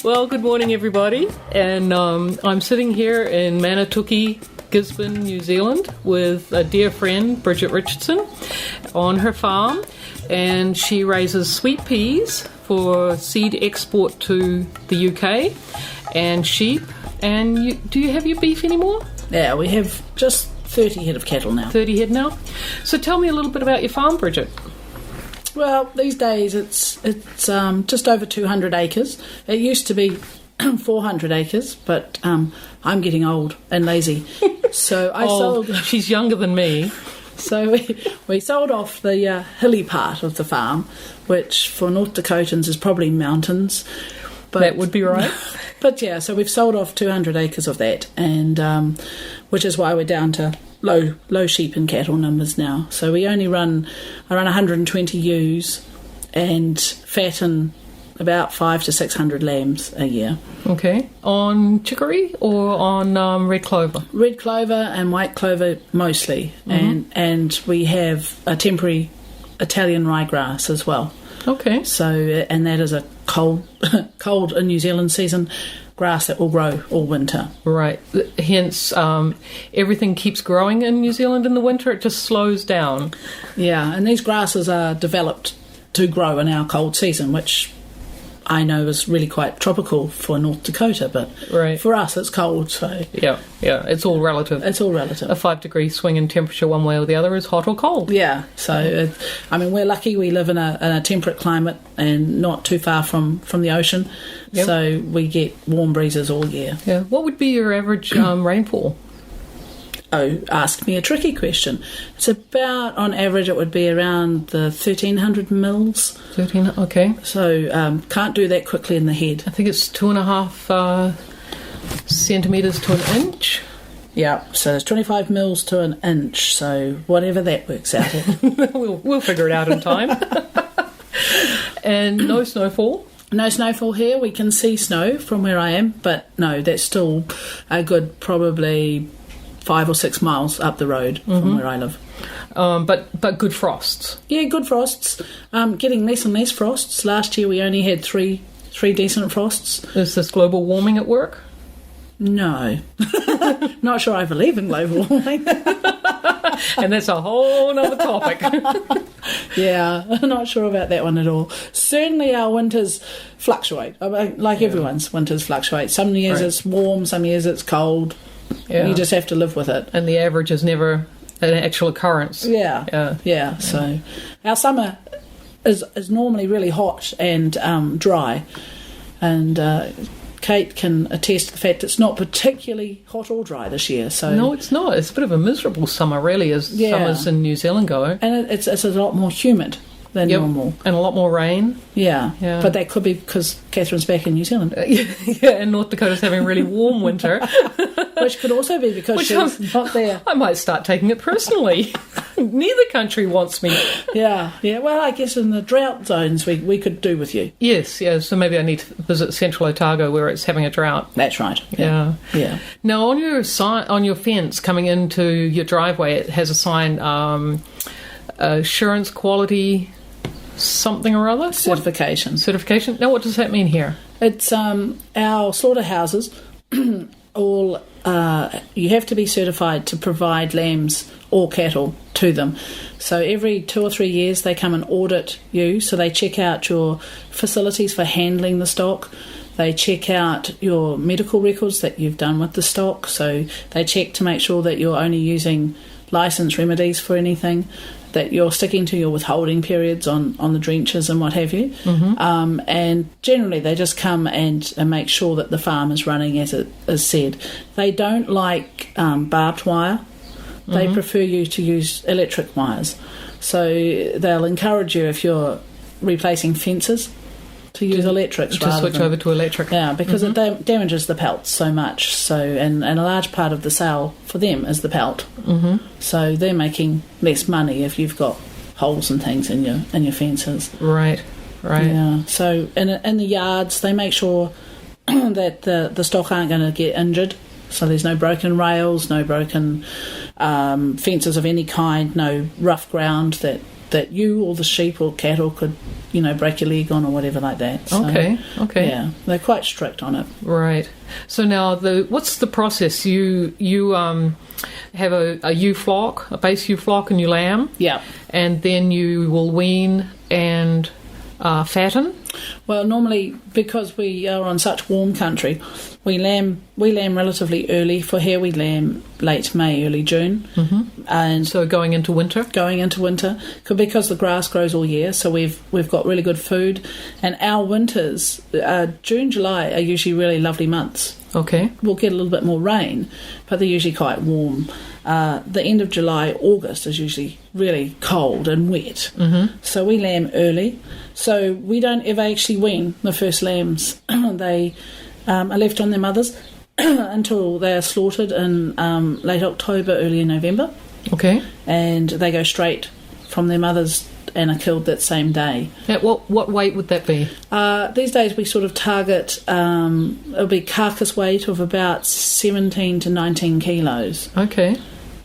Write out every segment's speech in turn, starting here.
Well, good morning, everybody. And I'm sitting here in Manatuki, Gisborne, New Zealand, with a dear friend, Bridget Richardson, on her farm. And she raises sweet peas for seed export to the UK, and sheep. And do you have your beef anymore? Yeah, we have just 30 head of cattle now. 30 head now? So tell me a little bit about your farm, Bridget. Well, these days it's just over 200 acres. It used to be 400 acres, but I'm getting old and lazy. So I sold... She's younger than me. So we sold off the hilly part of the farm, which for North Dakotans is probably mountains. But, that would be right. But yeah, so we've sold off 200 acres of that, and which is why we're down to low sheep and cattle numbers now. So we only run 120 ewes and fatten about 500 to 600 lambs a year. Okay. On chicory or on red clover? Red clover and white clover mostly, and we have a temporary Italian ryegrass as well. Okay. So, and that is a cold in New Zealand season grass that will grow all winter. Right. Hence, everything keeps growing in New Zealand in the winter. It just slows down. Yeah, and these grasses are developed to grow in our cold season, which I know is really quite tropical for North Dakota, but right. For us it's cold, so... Yeah, it's all relative. It's all relative. A 5-degree swing in temperature one way or the other is hot or cold. Yeah, so, we're lucky we live in a temperate climate and not too far from the ocean, so we get warm breezes all year. Yeah. What would be your average rainfall? Oh, ask me a tricky question. It's about, on average, it would be around the 1,300 mils. 13, okay. So, can't do that quickly in the head. I think it's 2.5 centimetres to an inch. Yeah, so it's 25 mils to an inch, so whatever that works out at. We'll figure it out in time. And no snowfall? No snowfall here. We can see snow from where I am, but no, that's still a good probably 5 or 6 miles up the road from where I live. But good frosts. Yeah, good frosts. Getting less and less frosts. Last year we only had three decent frosts. Is this global warming at work? No. Not sure I believe in global warming. And that's a whole other topic. Yeah, I'm not sure about that one at all. Certainly our winters fluctuate. Like everyone's winters fluctuate. Some years it's warm, some years it's cold. Yeah. You just have to live with it. And the average is never an actual occurrence. Yeah. So our summer is normally really hot and dry. And Kate can attest to the fact it's not particularly hot or dry this year. So no, it's not. It's a bit of a miserable summer, really, as summers in New Zealand go. And it's a lot more humid than normal. And a lot more rain. Yeah. But that could be because Catherine's back in New Zealand. And North Dakota's having a really warm winter. Which could also be because she's not there. I might start taking it personally. Neither country wants me. Yeah. Well, I guess in the drought zones we could do with you. Yes. So maybe I need to visit Central Otago where it's having a drought. That's right. Yeah. Yeah. Now on your fence coming into your driveway, it has a sign, assurance quality something or other? Certification. Now what does that mean here? It's our slaughterhouses all you have to be certified to provide lambs or cattle to them. So every 2 or 3 years they come and audit you. So they check out your facilities for handling the stock. They check out your medical records that you've done with the stock. So they check to make sure that you're only using licensed remedies for anything, that you're sticking to your withholding periods on the drenches and what have you. And generally they just come and make sure that the farm is running as it is said. They don't like barbed wire. They prefer you to use electric wires. So they'll encourage you, if you're replacing fences, to use electrics to switch over to electric. Yeah, because it damages the pelts so much. So and a large part of the sale for them is the pelt. So they're making less money if you've got holes and things in your fences. Right. Yeah. So in the yards they make sure that the stock aren't going to get injured. So there's no broken rails, no broken fences of any kind, no rough ground that you or the sheep or cattle could break your leg on or whatever like that. So, Okay. Yeah, they're quite strict on it. Right. So now, what's the process? You have a ewe flock, a base ewe flock, and you lamb. Yeah. And then you will wean and fatten. Well, normally, because we are on such warm country, we lamb relatively early. For here, we lamb late May, early June. Mm-hmm. And so going into winter? Going into winter, because the grass grows all year, so we've got really good food. And our winters, June, July, are usually really lovely months. Okay. We'll get a little bit more rain, but they're usually quite warm. The end of July, August is usually really cold and wet. Mm-hmm. So we lamb early. So we don't ever actually wean the first lambs. They are left on their mothers until they are slaughtered in late October, early November. Okay. And they go straight from their mothers and are killed that same day. At what weight would that be? These days we sort of target, it'll be carcass weight of about 17 to 19 kilos. Okay.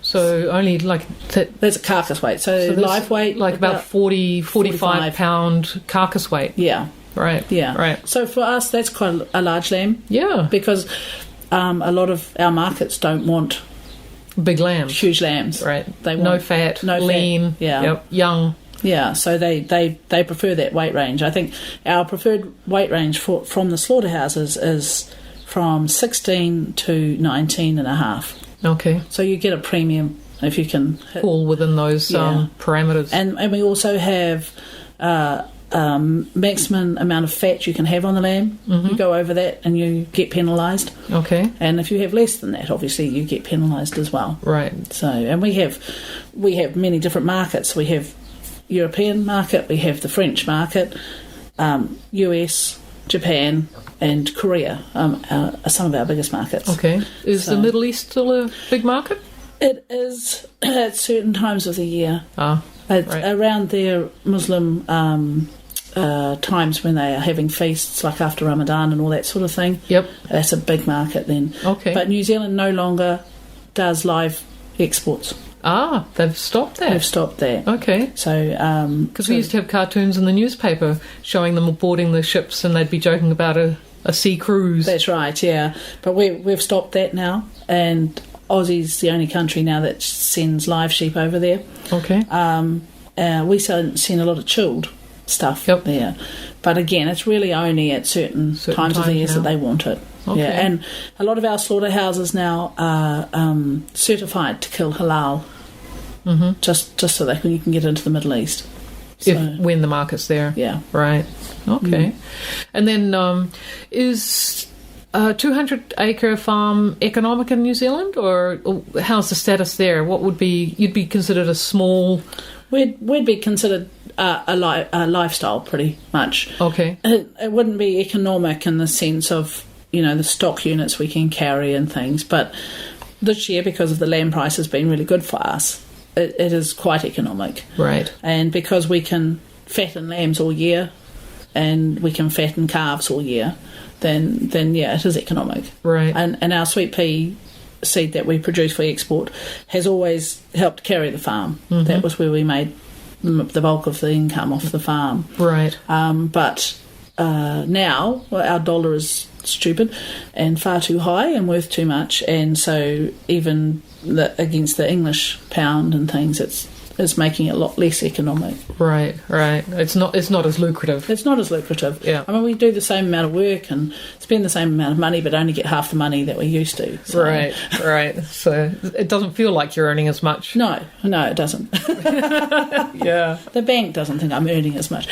So only like... That's a carcass weight. So live weight... Like about 45 pound carcass weight. Yeah. Right. Yeah. Right. So for us, that's quite a large lamb. Yeah. Because a lot of our markets don't want... Big lambs. Huge lambs. Right. They want no fat, lean, yeah. Yep, young. Yeah, so they prefer that weight range. I think our preferred weight range from the slaughterhouses is from 16 to 19 and a half. Okay. So you get a premium if you can hit. All within those parameters. And we also have maximum amount of fat you can have on the lamb. Mm-hmm. You go over that and you get penalised. Okay. And if you have less than that, obviously you get penalised as well. Right. So, and we have many different markets. We have European market, we have the French market, US, Japan, and Korea are some of our biggest markets. Okay. Is the Middle East still a big market? It is at certain times of the year. Right. Around their Muslim times when they are having feasts, like after Ramadan and all that sort of thing. Yep. That's a big market then. Okay. But New Zealand no longer does live exports. They've stopped that. They've stopped that. Okay. So, because we used to have cartoons in the newspaper showing them boarding the ships, and they'd be joking about a sea cruise. That's right, yeah. But we've stopped that now, and Aussie's the only country now that sends live sheep over there. Okay. We send a lot of chilled stuff there, but again, it's really only at certain times of the year that they want it. Okay. Yeah, and a lot of our slaughterhouses now are certified to kill halal, just so that you can get into the Middle East. So, when the market's there. Yeah. Right. Okay. And then is a 200-acre farm economic in New Zealand, or how's the status there? What would be you'd be considered a small? We'd be considered a lifestyle, pretty much. Okay. It wouldn't be economic in the sense of the stock units we can carry and things, but this year, because of the lamb price has been really good for us, it is quite economic. Right. And because we can fatten lambs all year and we can fatten calves all year, then yeah, it is economic. Right. And our sweet pea seed that we produce for export has always helped carry the farm. Mm-hmm. That was where we made the bulk of the income off the farm. Right. But now our dollar is stupid and far too high and worth too much, and so even against the English pound and things, it's making it a lot less economic. Right. It's not as lucrative. It's not as lucrative. Yeah. I mean, we do the same amount of work and spend the same amount of money, but only get half the money that we used to. So. Right. So it doesn't feel like you're earning as much. No, it doesn't. Yeah. The bank doesn't think I'm earning as much.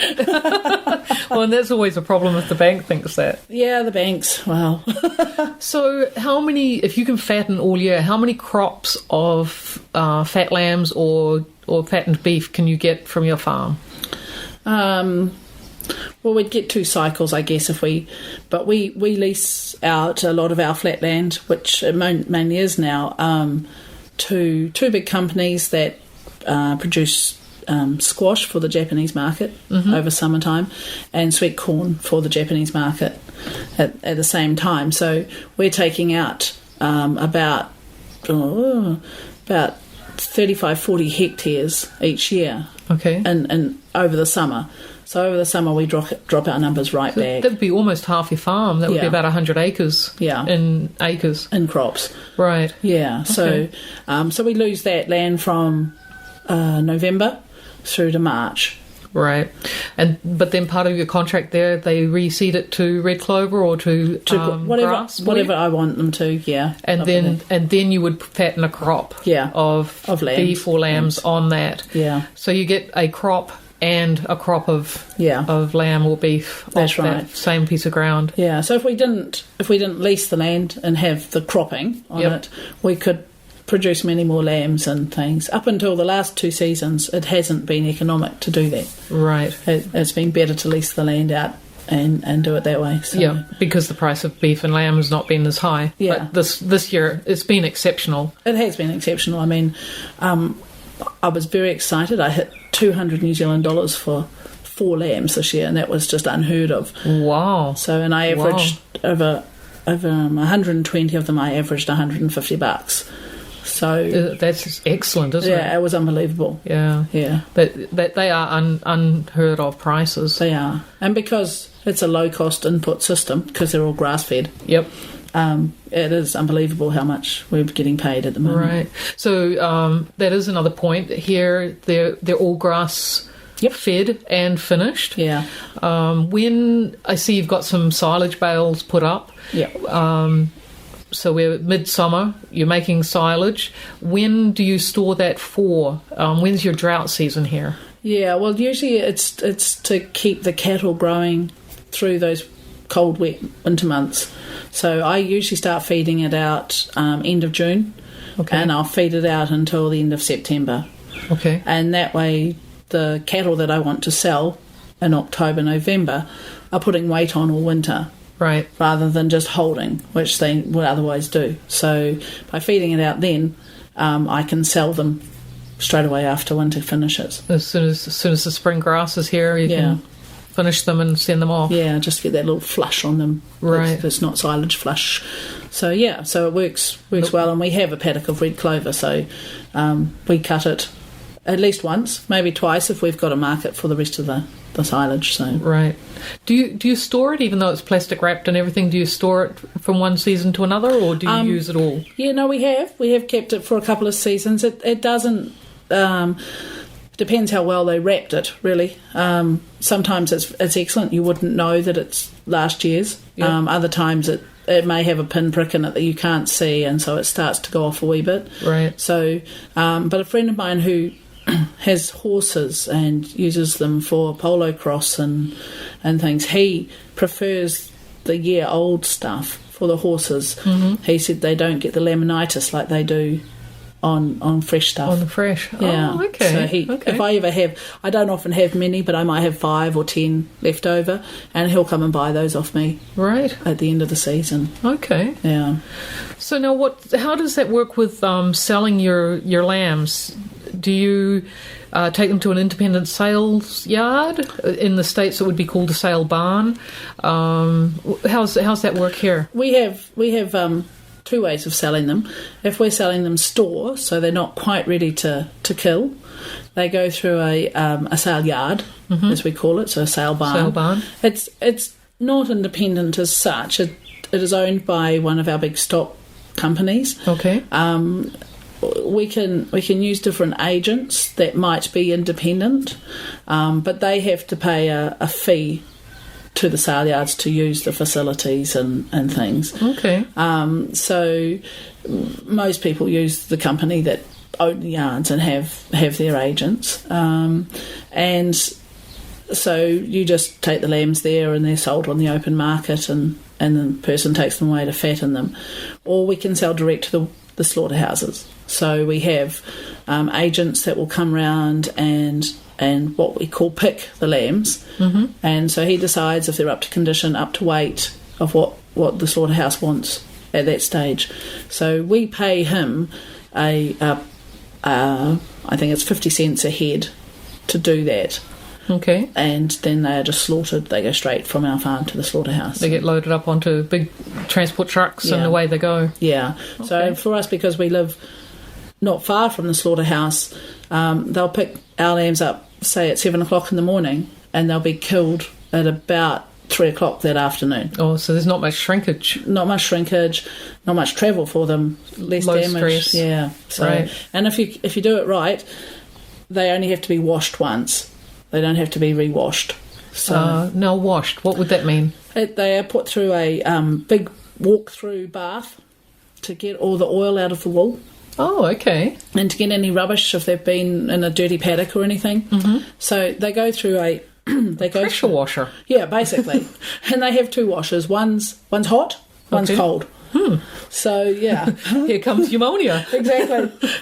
Well, and that's always a problem if the bank thinks that. Yeah, the banks, well. So how many, if you can fatten all year, how many crops of fat lambs or fattened beef can you get from your farm? Well, we'd get 2 cycles, I guess, but we lease out a lot of our flat land, which it mainly is now, to 2 big companies that produce squash for the Japanese market over summertime and sweet corn for the Japanese market at the same time. So we're taking out about 35-40 hectares each year. Okay. And over the summer. So over the summer we drop our numbers right back. That would be almost half your farm. That would be Yeah. about 100 acres. Yeah. In acres. In crops. Right. Yeah. Okay. So we lose that land from November through to March. Right. But then part of your contract there, they reseed it to red clover or to grass? Whatever I want them to, yeah. And then you would fatten a crop of lambs. beef or lambs on that. Yeah. So you get a crop and a crop of lamb or beef That's off right. that same piece of ground. Yeah. So if we didn't lease the land and have the cropping on Yep. it, we could produce many more lambs and things. Up until the last 2 seasons, it hasn't been economic to do that. Right. It's been better to lease the land out and do it that way. So. Yeah, because the price of beef and lamb has not been as high. Yeah. But this year, it's been exceptional. It has been exceptional. I mean, I was very excited. I hit $200 New Zealand for 4 lambs this year, and that was just unheard of. Wow. So, and I averaged over 120 of them. I averaged $150. So that's excellent, isn't it? Yeah, it was unbelievable. Yeah. Yeah. That they are unheard of prices. They are. And because it's a low-cost input system, because they're all grass-fed, Yep. it is unbelievable how much we're getting paid at the moment. Right. So that is another point. Here, they're all grass fed and finished. Yeah. When I see you've got some silage bales put up. Yeah. So we're midsummer, you're making silage. When do you store that for? When's your drought season here? Yeah, well, usually it's to keep the cattle growing through those cold, wet winter months. So I usually start feeding it out end of June, and I'll feed it out until the end of September. Okay. And that way the cattle that I want to sell in October, November are putting weight on all winter. Right. Rather than just holding, which they would otherwise do. So by feeding it out then, I can sell them straight away after winter finishes. As soon as the spring grass is here, you can finish them and send them off. Yeah, just get that little flush on them. Right. It's not silage flush. So yeah, so it works well, and we have a paddock of red clover, so we cut it at least once, maybe twice if we've got a market for the rest of the silage. So right. Do you store it, even though it's plastic wrapped and everything? Do you store it from one season to another, or do you use it all? Yeah, no, we have kept it for a couple of seasons. It doesn't. Depends how well they wrapped it, really. Sometimes it's excellent. You wouldn't know that it's last year's. Yep. Other times it may have a pinprick in it that you can't see, and so it starts to go off a wee bit. Right. So, but a friend of mine who has horses and uses them for polo cross and things, he prefers the year-old stuff for the horses. Mm-hmm. He said they don't get the laminitis like they do on fresh stuff. On the fresh. Yeah. Oh, okay. So if I ever have, I don't often have many, but I might have 5 or 10 left over, and he'll come and buy those off me. Right. At the end of the season. Okay. Yeah. So now how does that work with selling your lambs? Do you take them to an independent sales yard? In the States it would be called a sale barn. How's that work here? We have 2 ways of selling them. If we're selling them store, so they're not quite ready to kill, they go through a sale yard, as we call it, so a sale barn. Sale barn. It's not independent as such. It is owned by one of our big stock companies. Okay. We can use different agents that might be independent, but they have to pay a fee to the sale yards to use the facilities and things. Okay. So most people use the company that own the yards and have their agents. And so you just take the lambs there and they're sold on the open market, and the person takes them away to fatten them. Or we can sell direct to the slaughterhouses. So we have agents that will come round and what we call pick the lambs. Mm-hmm. And so he decides if they're up to condition, up to weight of what the slaughterhouse wants at that stage. So we pay him I think it's 50 cents a head to do that. Okay. And then they are just slaughtered. They go straight from our farm to the slaughterhouse. They get loaded up onto big transport trucks and away they go. Yeah. Okay. So for us, because we live not far from the slaughterhouse, they'll pick our lambs up, say at 7 o'clock in the morning, and they'll be killed at about 3 o'clock that afternoon. Oh, so there's not much shrinkage. Not much shrinkage, not much travel for them, less Low damage. stress. Yeah. So, Right. and if you do it right, they only have to be washed once. They don't have to be re-washed. So Now washed, what would that mean? they are put through a big walk-through bath to get all the oil out of the wool Oh, okay. and to get any rubbish if they've been in a dirty paddock or anything. Mm-hmm. So they go through a Pressure washer. Yeah, basically. And they have 2 washers. One's hot, one's Okay. cold. So, yeah. Here comes pneumonia.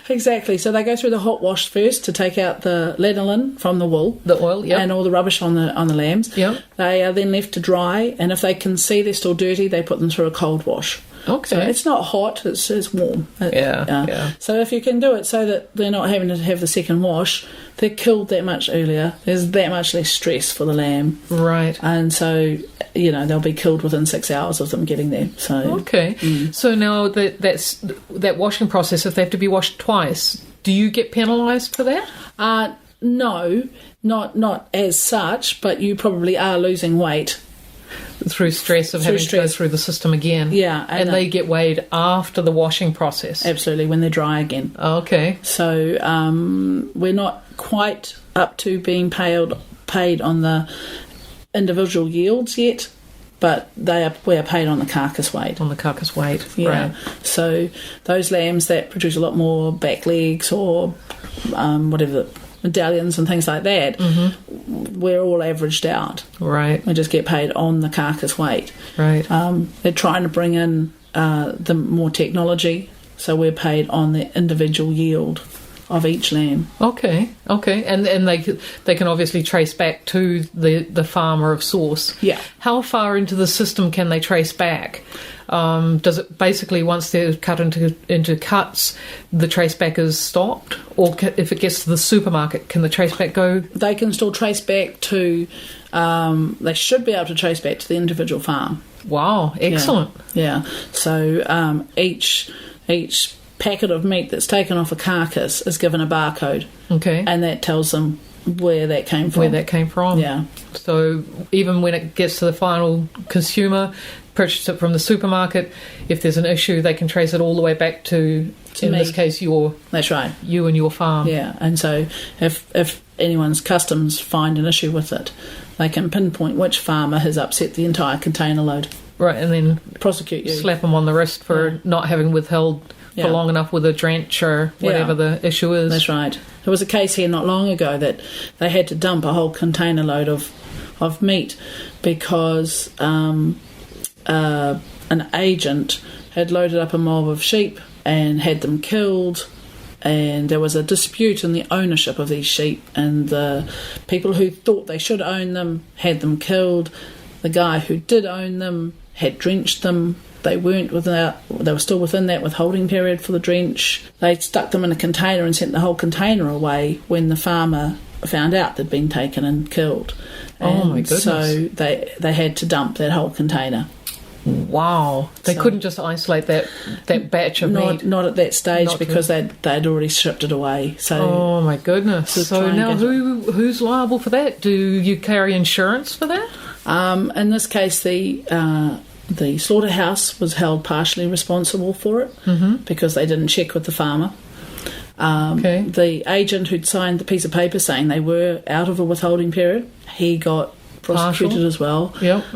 Exactly. So they go through the hot wash first to take out the lanolin from the wool. The oil, yeah. And all the rubbish on the lambs. Yep. They are then left to dry, and if they can see they're still dirty, they put them through a cold wash. Okay. So it's not hot, it's warm. Yeah. So if you can do it so that they're not having to have the second wash, they're killed that much earlier. There's that much less stress for the lamb. Right. And so, they'll be killed within 6 hours of them getting there. So Okay. So now that washing process, if they have to be washed twice, do you get penalised for that? no, not as such, but you probably are losing weight. Through stress of having to go through the system again. Yeah. And they get weighed after the washing process. Absolutely, when they're dry again. Okay. So we're not quite up to being paid on the individual yields yet, but we are paid on the carcass weight. On the carcass weight. Yeah. Right. So those lambs that produce a lot more back legs or whatever, medallions and things like that, we're all averaged out. Right. We just get paid on the carcass weight. Right. They're trying to bring in the more technology, so we're paid on the individual yield of each lamb. Okay. And they can obviously trace back to the farmer of source. Yeah. How far into the system can they trace back? Does it basically, once they're cut into cuts, the trace back is stopped? Or if it gets to the supermarket, can the trace back go? They can still trace back to, they should be able to trace back to the individual farm. Wow, excellent. Yeah. So each packet of meat that's taken off a carcass is given a barcode. Okay. And that tells them where that came from. Yeah. So even when it gets to the final consumer, purchase it from the supermarket, if there's an issue, they can trace it all the way back to in me. This case, That's right. You and your farm. Yeah. And so if anyone's customs find an issue with it, they can pinpoint which farmer has upset the entire container load. Right, and then prosecute you. Slap them on the wrist for not having withheld for long enough with a drench or whatever the issue is. That's right. There was a case here not long ago that they had to dump a whole container load of meat because an agent had loaded up a mob of sheep and had them killed, and there was a dispute in the ownership of these sheep, and the people who thought they should own them had them killed. The guy who did own them had drenched them. They were still within that withholding period for the drench. They stuck them in a container and sent the whole container away when the farmer found out they'd been taken and killed. And oh my goodness. So they had to dump that whole container. Wow. They couldn't just isolate that batch of meat? Not at that stage, because they'd already stripped it away. So oh my goodness. So now who's liable for that? Do you carry insurance for that? In this case, the slaughterhouse was held partially responsible for it because they didn't check with the farmer. The agent who'd signed the piece of paper saying they were out of a withholding period, he got prosecuted as well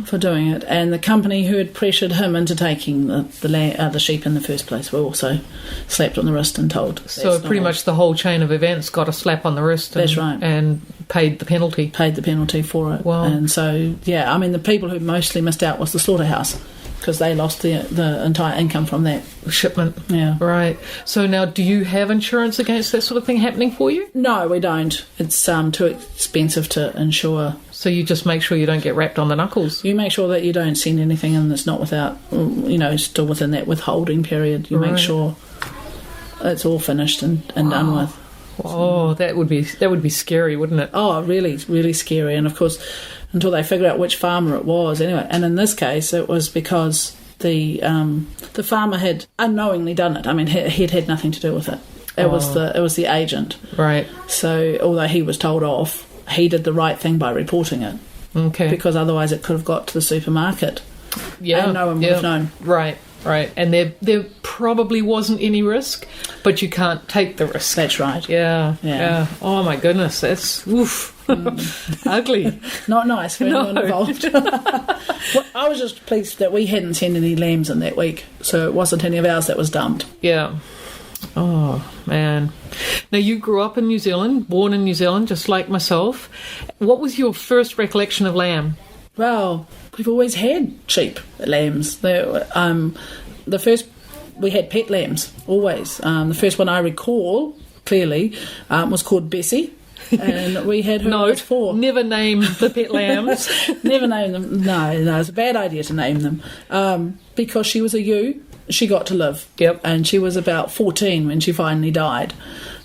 for doing it. And the company who had pressured him into taking the sheep in the first place were also slapped on the wrist and told. So pretty much the whole chain of events got a slap on the wrist. That's right. And paid the penalty. Paid the penalty for it. Wow. And so, the people who mostly missed out was the slaughterhouse, because they lost the entire income from that shipment. Yeah. Right. So now, do you have insurance against that sort of thing happening for you? No, we don't. It's too expensive to insure. So you just make sure you don't get wrapped on the knuckles? You make sure that you don't send anything in that's not still within that withholding period. You make sure it's all finished and done with. Oh, that would be scary, wouldn't it? Oh, really, really scary. And of course, until they figure out which farmer it was, anyway. And in this case, it was because the farmer had unknowingly done it. I mean, he'd had nothing to do with it. It was the agent. Right. So although he was told off, he did the right thing by reporting it, Okay. because otherwise it could have got to the supermarket and no one would have known. Right. And there probably wasn't any risk, but you can't take the risk. That's right. Yeah. Oh my goodness, that's oof. Ugly. Not nice for anyone involved. Well, I was just pleased that we hadn't sent any lambs in that week, so it wasn't any of ours that was dumped. Yeah. Oh, man. Now, you grew up in New Zealand, born in New Zealand, just like myself. What was your first recollection of lamb? Well, we've always had sheep, lambs. The first, we had pet lambs, always. The first one I recall, clearly, was called Bessie. And we had her Note, 4. never name the pet lambs. Never name them. No, it's a bad idea to name them. Because she was a ewe, she got to live. Yep. And she was about 14 when she finally died.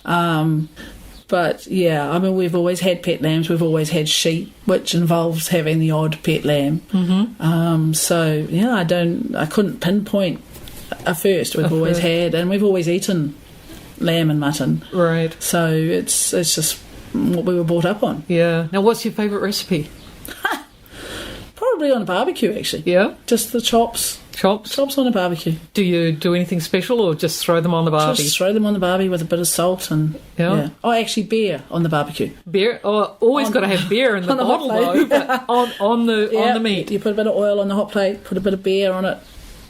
But yeah, I mean, we've always had pet lambs. We've always had sheep, which involves having the odd pet lamb. Mm-hmm. So yeah, I couldn't pinpoint a first. We've always had, and we've always eaten lamb and mutton. Right. So it's just what we were brought up on. Yeah. Now, what's your favourite recipe? Probably on a barbecue, actually. Yeah. Just the chops. Chops? Chops on a barbecue. Do you do anything special or just throw them on the barbie? Just throw them on the barbie with a bit of salt and Oh, actually beer on the barbecue. Beer? Oh, always got to have beer in the on the bottle hot though. plate. But on the meat. You put a bit of oil on the hot plate, put a bit of beer on it,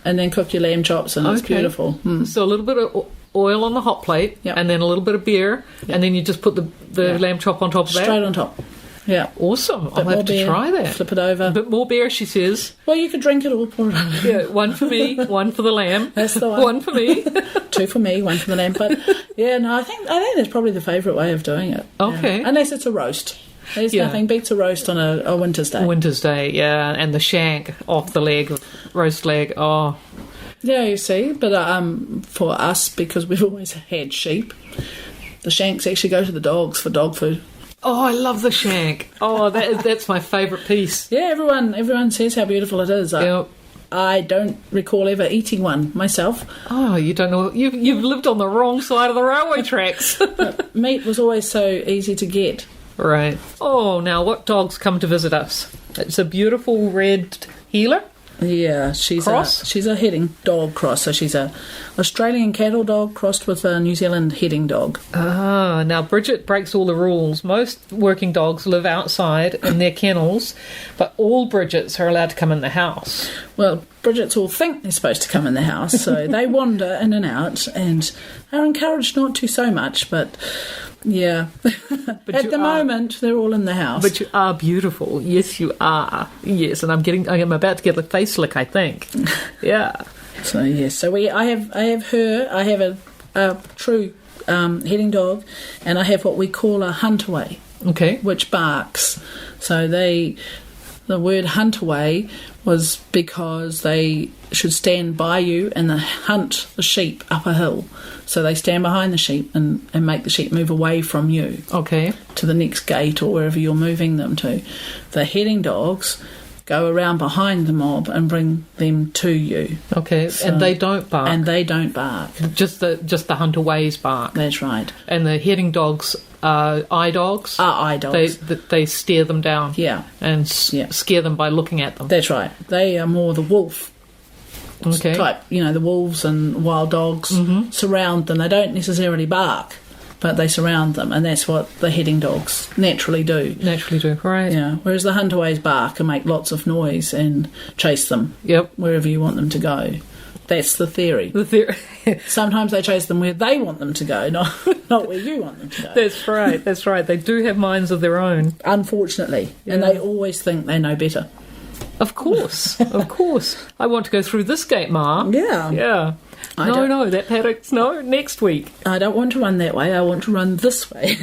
and then cook your lamb chops, and it's beautiful. So a little bit of oil on the hot plate, and then a little bit of beer, and then you just put the lamb chop on top of that? Straight on top. Yeah. Awesome. I'll have to try that. Flip it over. A bit more beer, she says. Well, you could drink it all. Pour it over. Yeah, one for me, one for the lamb. That's the one. One for me. 2 for me, 1 for the lamb. But yeah, no, I think that's probably the favourite way of doing it. Okay. Yeah. Unless it's a roast. There's nothing beats a roast on a winter's day. Winter's day, yeah, and the shank off the leg, roast leg. Oh. Yeah, you see, but for us, because we've always had sheep, the shanks actually go to the dogs for dog food. Oh, I love the shank. Oh, that's my favourite piece. Yeah, everyone says how beautiful it is. I don't recall ever eating one myself. Oh, you don't know. You've lived on the wrong side of the railway tracks. But meat was always so easy to get. Right. Oh, now what dogs come to visit us? It's a beautiful red heeler. Yeah, she's a heading dog cross, so she's a Australian cattle dog crossed with a New Zealand heading dog. Ah, now Bridget breaks all the rules. Most working dogs live outside in their kennels, but all Bridgets are allowed to come in the house. Well, Bridgets all think they're supposed to come in the house, so they wander in and out and are encouraged not to so much, but yeah. But at the moment, they're all in the house. But you are beautiful. Yes, you are. Yes, and I'm about to get the face lick, I think. Yeah. So yes, I have a true heading dog, and I have what we call a huntaway. Okay. Which barks. So the word huntaway was because they should stand by you and they hunt the sheep up a hill. So they stand behind the sheep and make the sheep move away from you. Okay. To the next gate or wherever you're moving them to. The heading dogs go around behind the mob and bring them to you. Okay, so, and they don't bark. Just the huntaways bark. That's right. And the heading dogs are eye dogs. They stare them down. Yeah. And scare them by looking at them. That's right. They are more the wolf type. The wolves and wild dogs surround them. They don't necessarily bark, but they surround them, and that's what the heading dogs naturally do. Right. Yeah. Whereas the huntaways bark and make lots of noise and chase them. Yep. Wherever you want them to go. That's the theory. Sometimes they chase them where they want them to go, not where you want them to go. That's right. They do have minds of their own. Unfortunately. Yeah. And they always think they know better. Of course. I want to go through this gate, Ma. Yeah. Yeah. No, that paddock's next week. I don't want to run that way. I want to run this way.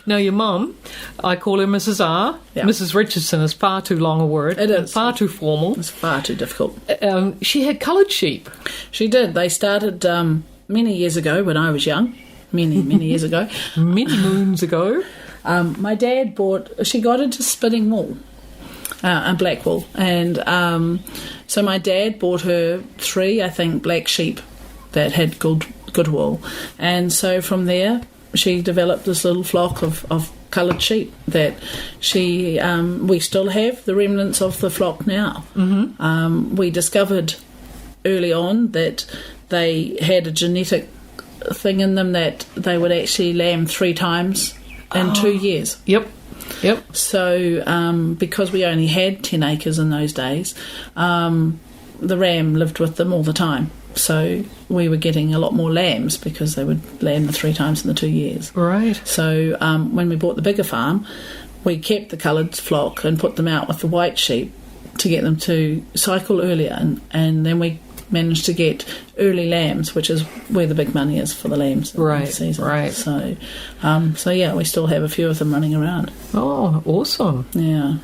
Now, your mum, I call her Mrs. R. Yeah. Mrs. Richardson is far too long a word. It is. Far too formal. It's far too difficult. She had coloured sheep. She did. They started many years ago when I was young. Many years ago. Many moons ago. My dad she got into spinning wool. And black wool. And so my dad bought her 3, I think, black sheep that had good wool. And so from there, she developed this little flock of coloured sheep that we still have the remnants of the flock now. We discovered early on that they had a genetic thing in them that they would actually lamb 3 times in 2 years. Yep. So because we only had 10 acres in those days, the ram lived with them all the time. So we were getting a lot more lambs because they would lamb the 3 times in the 2 years. Right. So when we bought the bigger farm, we kept the coloured flock and put them out with the white sheep to get them to cycle earlier, and then we managed to get early lambs, which is where the big money is for the lambs in the season. Right. So yeah, we still have a few of them running around. Oh, awesome. Yeah.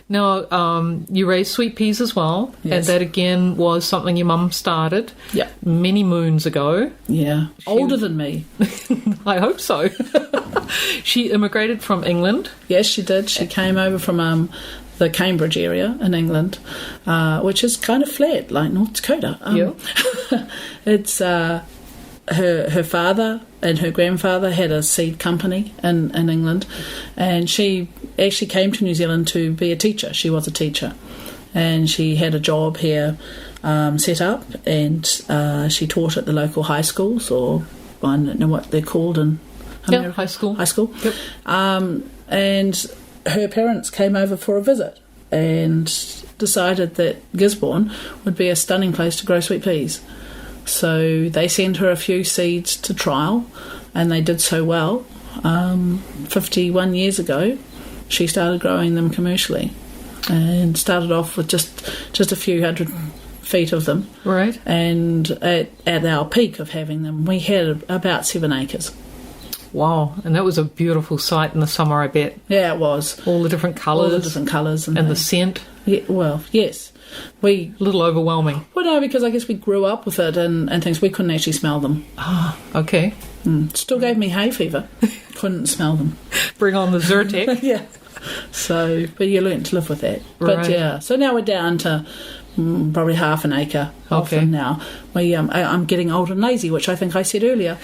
Now, you raised sweet peas as well, Yes. and that again was something your mum started many moons ago. Yeah. Older than me. I hope so. She immigrated from England. Yes, she did. She came over from the Cambridge area in England, which is kind of flat, like North Dakota. It's her father and her grandfather had a seed company in England, and she actually came to New Zealand to be a teacher. She was a teacher, and she had a job here set up, and she taught at the local high schools, or I don't know what they're called in America. High school. High school. Yep. And her parents came over for a visit and decided that Gisborne would be a stunning place to grow sweet peas. So they sent her a few seeds to trial, and they did so well. 51 years ago, she started growing them commercially, and started off with just a few hundred feet of them. Right. And at our peak of having them, we had about 7 acres. Wow, and that was a beautiful sight in the summer, I bet. Yeah, it was. All the different colours. All the different colours. And the scent. Yeah, well, yes. A little overwhelming. Well, no, because I guess we grew up with it and things. We couldn't actually smell them. Ah, okay. Still gave me hay fever. Couldn't smell them. Bring on the Zyrtec. Yeah. So, but you learnt to live with that. But Right. yeah, so now we're down to probably half an acre of them now. I'm getting old and lazy, which I think I said earlier.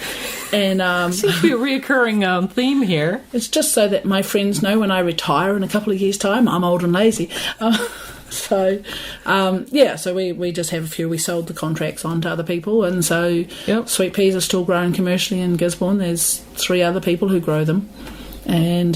And Seems to be a reoccurring theme here. it's just so that my friends know when I retire in a couple of years' time, I'm old and lazy. So we just have a few. We sold the contracts on to other people, and so sweet peas are still grown commercially in Gisborne. There's 3 other people who grow them, and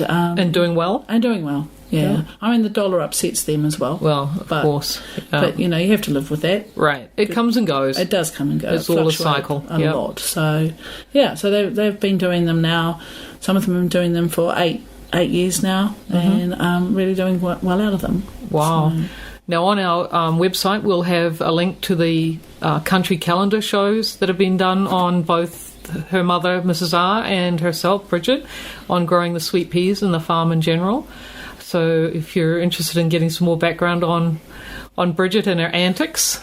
doing well. And doing well. Yeah. I mean, the dollar upsets them as well. Well, of course. But, you have to live with that. Right. It comes and goes. It does come and go. It's all a cycle. A lot. So, so they've been doing them now. Some of them have been doing them for 8 years now, and really doing well out of them. Wow. So. Now, on our website, we'll have a link to the country calendar shows that have been done on both her mother, Mrs. R, and herself, Bridget, on growing the sweet peas and the farm in general. So if you're interested in getting some more background on Bridget and her antics,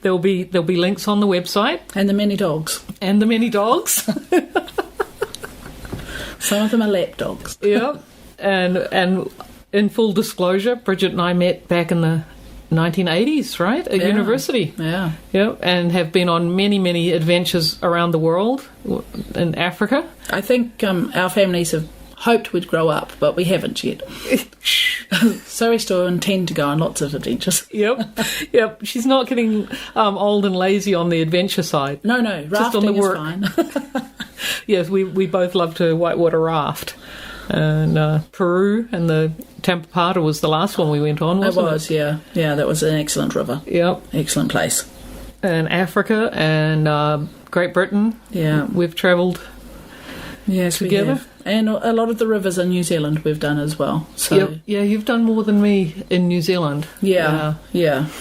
there'll be links on the website. And the many dogs. And the many dogs. Some of them are lap dogs. Yeah. And in full disclosure, Bridget and I met back in the 1980s, right? At university. Yeah. Yeah. And have been on many, many adventures around the world in Africa. I think our families have hoped we'd grow up, but we haven't yet. So we still intend to go on lots of adventures. Yep. She's not getting old and lazy on the adventure side. No, just on the work. Is fine. Yes, we both love to whitewater raft. And Peru and the Tampapata was the last one we went on, wasn't it? It was, yeah. Yeah, that was an excellent river. Yep. Excellent place. And Africa and Great Britain. Yeah. We've travelled together. We have. And a lot of the rivers in New Zealand we've done as well. So Yep. Yeah, you've done more than me in New Zealand. Yeah,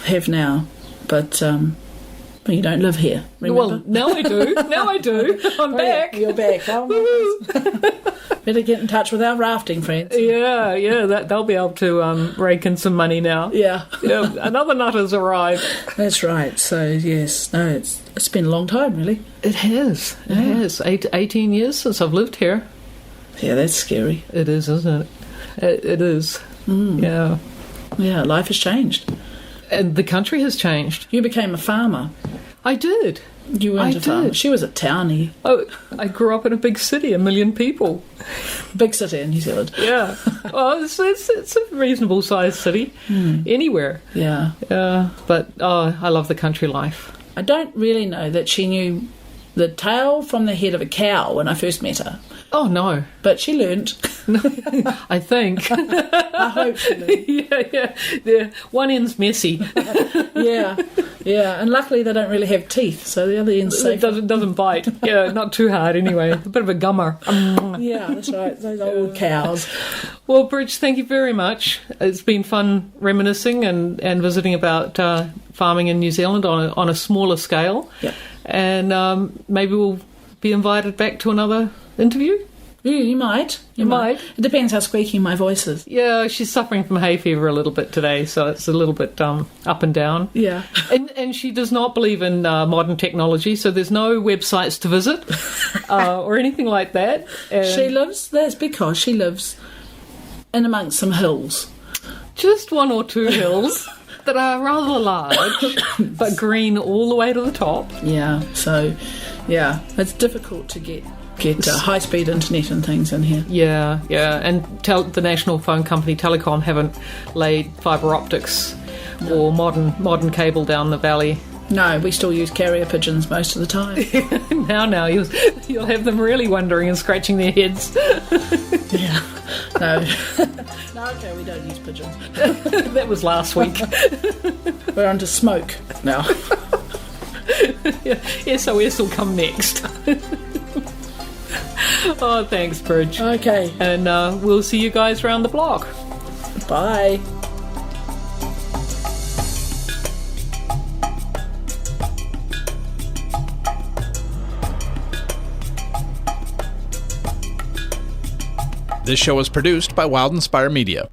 have now. But you don't live here, remember? Well, now I do. I'm back. You're back. Oh, better get in touch with our rafting friends. Yeah, they'll be able to rake in some money now. Yeah. Another nut has arrived. That's right. So, yes, no, it's been a long time, really. It has. It has. 18 years since I've lived here. Yeah, that's scary. It is, isn't it? It is. Yeah. Yeah, life has changed. And the country has changed. You became a farmer. I did. You weren't I a farmer. did. She was a townie. Oh, I grew up in a big city, 1 million people. Big city in New Zealand. Yeah. Well, it's a reasonable sized city anywhere. Yeah. But I love the country life. I don't really know that she knew the tail from the head of a cow when I first met her. Oh, no. But she learned. I think. I hope she learned. Yeah. One end's messy. Yeah. And luckily they don't really have teeth, so the other end's safe. It doesn't bite. Yeah, not too hard anyway. A bit of a gummer. Yeah, that's right. Those old cows. Well, Bridge, thank you very much. It's been fun reminiscing and visiting about farming in New Zealand on a smaller scale. Yep. And maybe we'll be invited back to another interview. You might. You might. It depends how squeaky my voice is. Yeah, she's suffering from hay fever a little bit today, so it's a little bit up and down. Yeah. And she does not believe in modern technology, so there's no websites to visit or anything like that. And That's because she lives in amongst some hills. just one or two hills that are rather large, but green all the way to the top. Yeah, so, it's difficult to get high-speed internet and things in here. Yeah, and the national phone company Telecom haven't laid fibre optics or modern cable down the valley. No, we still use carrier pigeons most of the time. Now you'll have them really wondering and scratching their heads. Yeah. No, okay, we don't use pigeons. That was last week. We're on to smoke now. SOS will come next. Oh, thanks, Bridge. Okay. And we'll see you guys around the block. Bye. This show is produced by Wild Inspire Media.